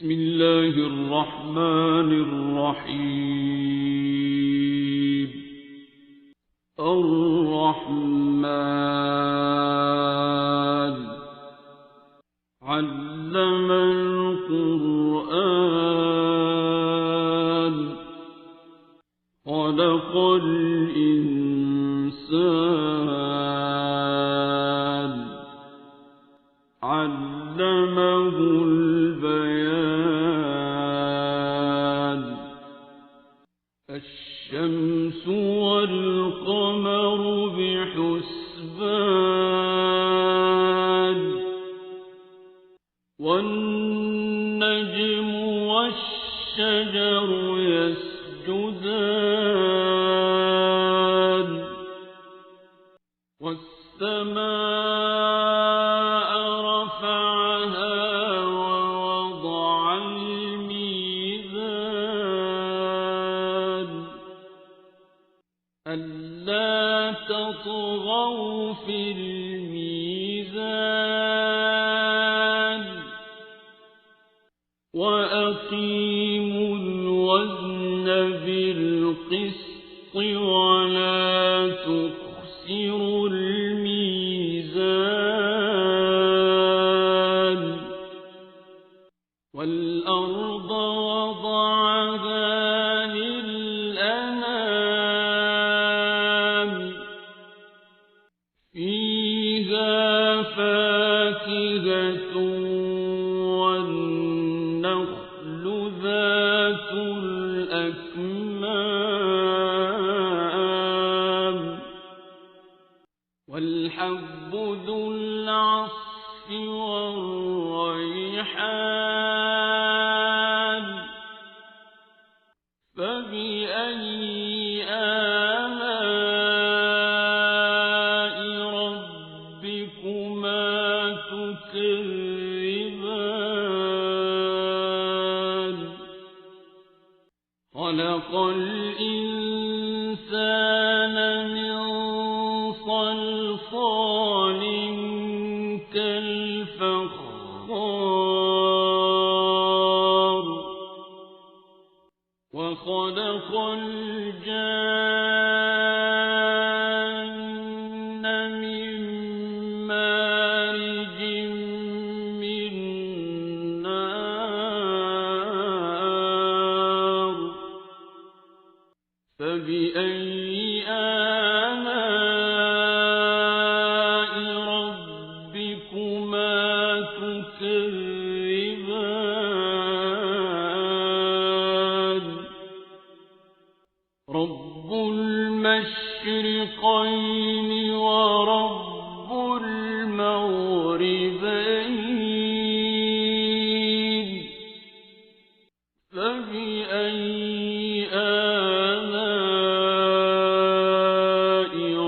بسم الله الرحمن الرحيم. الرحمن علم القرآن خلق الإنسان علمه البيان. الشمس والقمر بحسبان والنجم والشجر يسجدان والسماء رفعها ووضع الميزان ألا تطغوا في الميزان وأقيموا الوزن بالقسط ولا تخسروا الميزان. والأرض وضعها للأنام فيها فاكهة والنخل ذات الأكمام والحب ذو العصف والريحان فبأي آلاء ربكما تكذبان. خلق الإنسان من صلصال كالفخار وخلق الجان من مارج من نار فبأي آلاء ربكما تكذبان. رب المشرقين ورب المغربين فبأي آلاء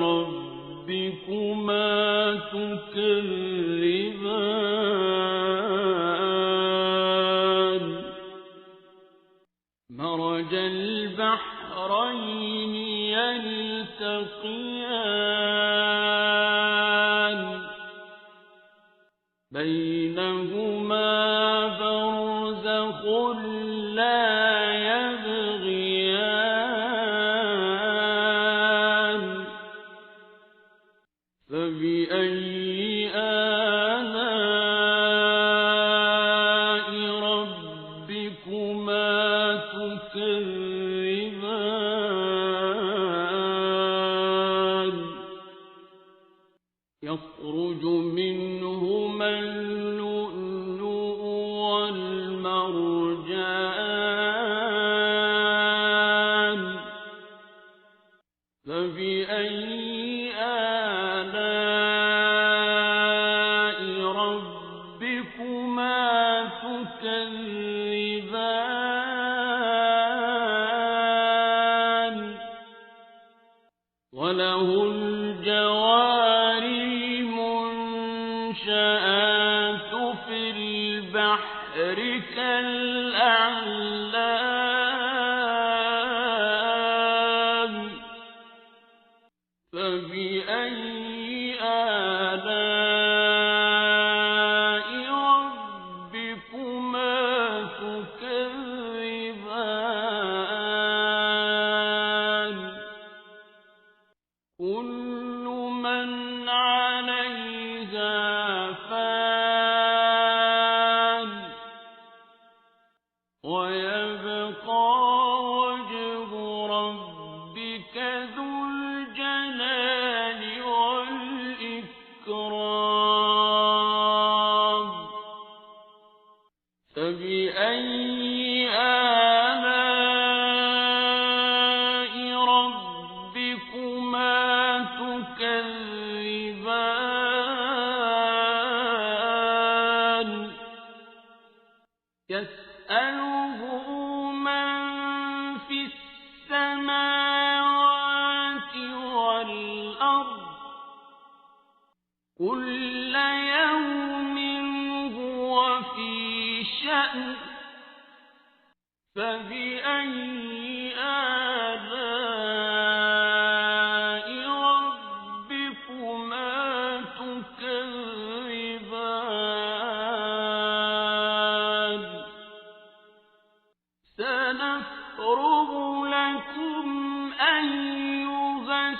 ربكما تكذبان. مرج البحرين يلتقيان بينهما برزخ لا يبغيان فبأي آلاء ربكما تكذبان. يخرج منهما اللؤلؤ والمرجان فبأي آلاء ربكما تكذبان. وله الجوار المنشآت في البحر كالأعلام فبأي آلاء ربكما تكذبان. فبأي آلاء ربكما تكذبان يسأله من في السماوات والأرض كل يوم هو في شأن فبأي آلاء ربكما تكذبان سنفرغ لكم أيها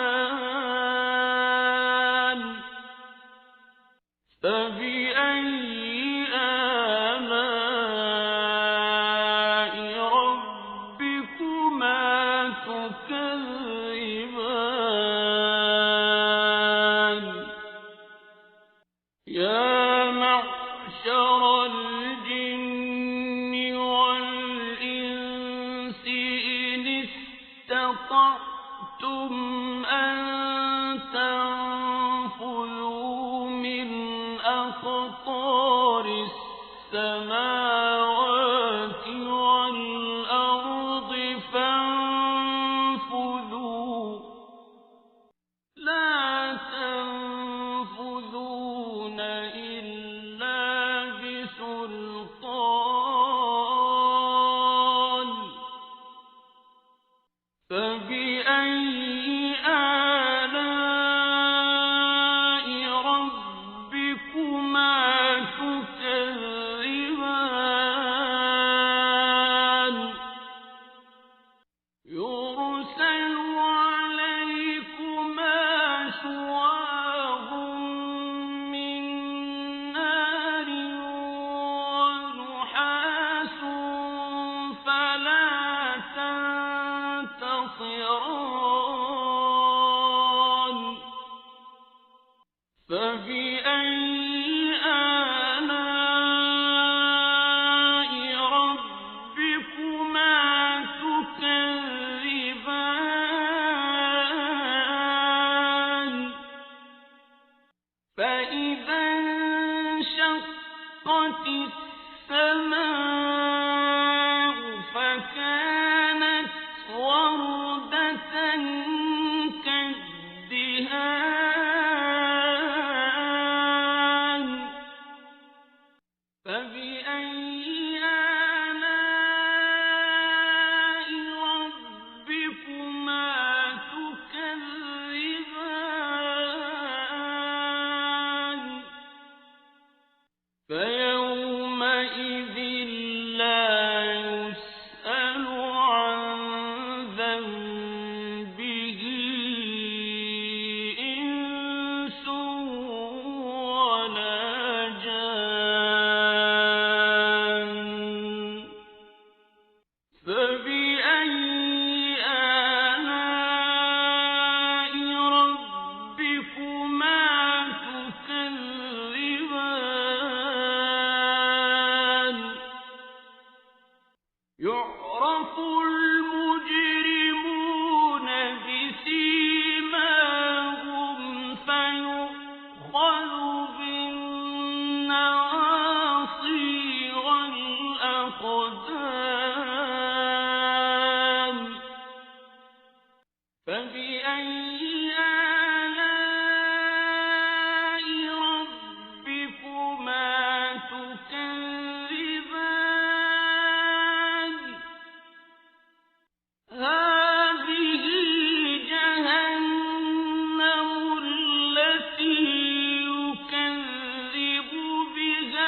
الثقلان فبأي آلاء ربكما تكذبان يا معشر الجن والإنس إن استطعتم أن تنفذوا من أقطار السماوات والأرض فانفذوا لا تنفذون إلا بسلطان فبأي آلاء ربكما تكذبان يرسل عليكما شواظ من نار ونحاس فلا تنتصران فبأي آلاء ربكما تكذبان فإذا انشقت السماء فكانت وردة كالدهان فبأي آلاء ربكما تكذبان فيومئذ لا يسأل عن ذنبه إنس ولا جان فبأي آلاء ربكما تكذبان يعرف المجرمون بسيماهم فيؤخذ بالنواصي والأقدام فبأي آلاء ربكما تكذبان هذه جهنم التي يكذب بها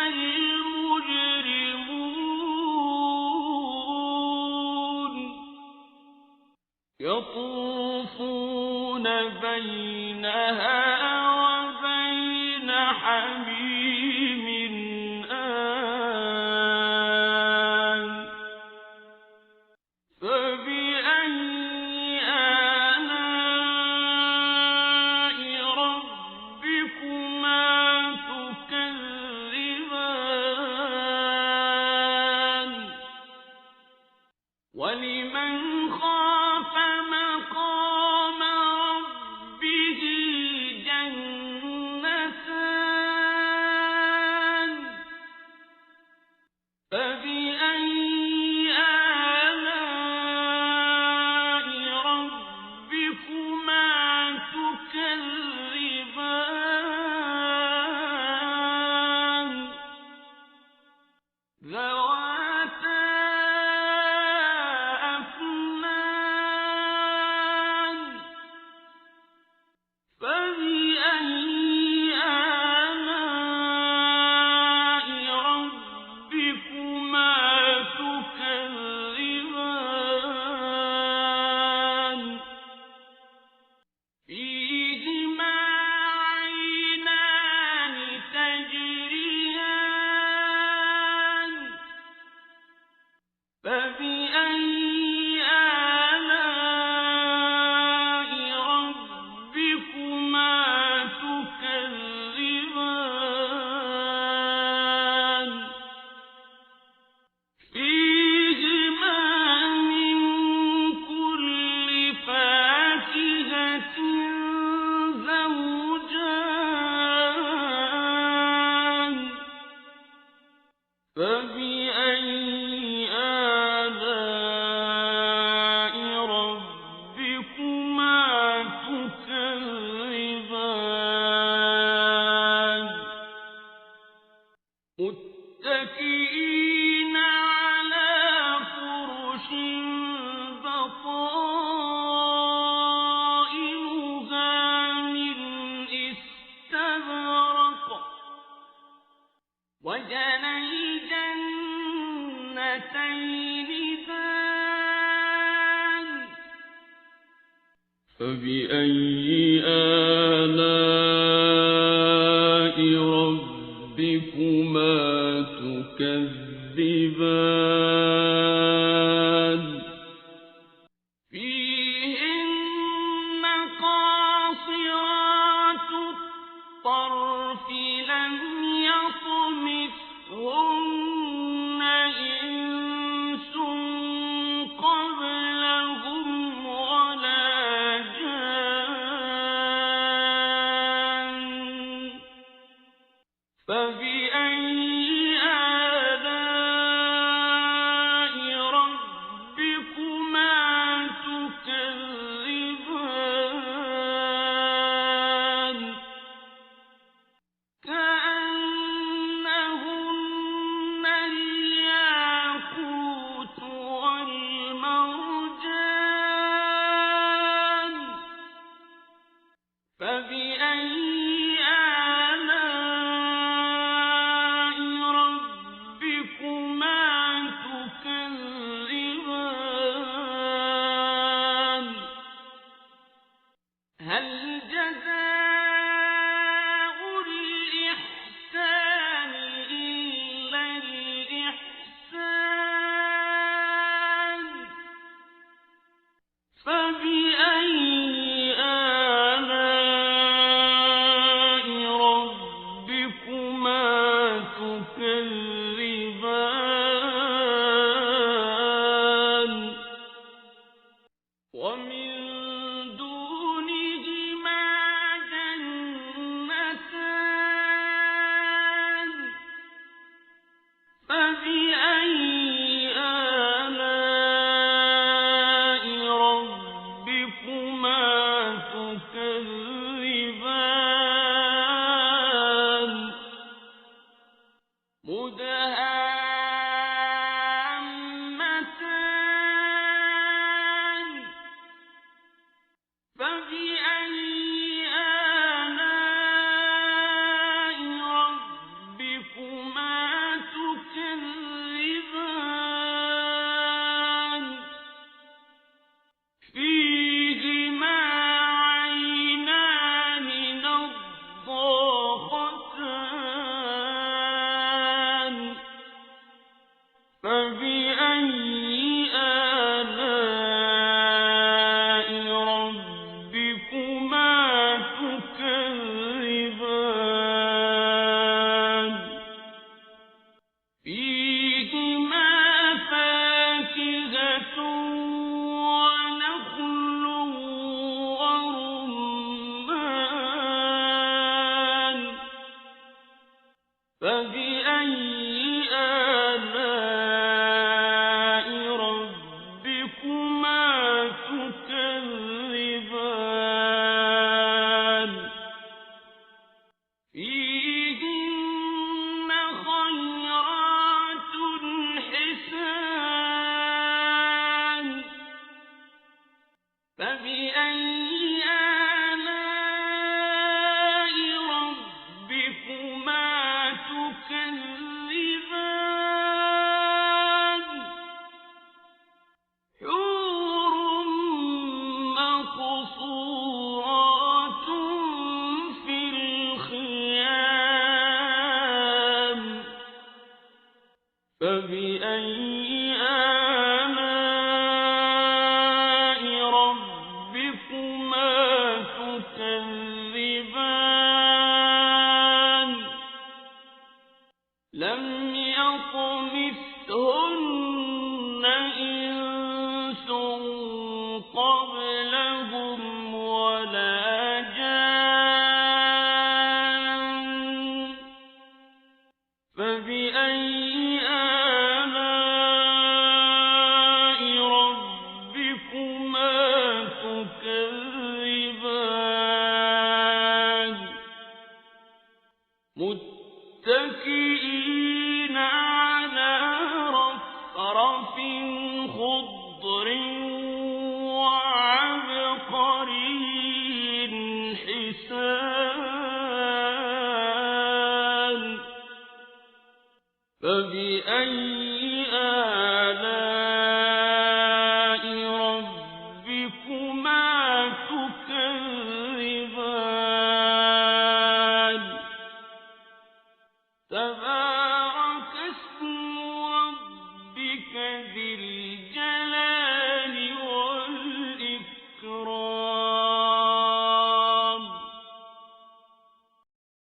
المجرمون يطوفون بينها وبين حميم آن فبأي آلاء ربكما تكذبان ذواتا أفنان فبأي آلاء ربكما تكذبان فيهما عينان تجريان فبأي آلاء ربكما تكذبان فيهما من كل فاكهة زوجان فبأي آلاء ربكما تكذبان متكئين على فرش بطائنها من استبرق وجنى الجنتين دان فبأي آلاء ربكما تكذبان فيهن قاصرات الطرف لم يطمثهن إنس قبلهم ولا جان فبأي آلاء ربكما تكذبان كأنهن الياقوت والمرجان فبأي آلاء ربكما تكذبان هل جزاء الإحسان إلا الإحسان فبأي آلاء ربكما تكذبان ومن دونهما جنتان فبأي آلاء ربكما تكذبان مدهامتان فبأي آلاء ربكما تكذبان فيهما عينان نضاختان فبأي آلاء ربكما تكذبان لم يطمثهن إنس قبلهم ولا جان فبأي آلاء ربكما تكذبان متكئين على رفرف خضر وعبقري حسان فبأي آلاء ربكما تكذبان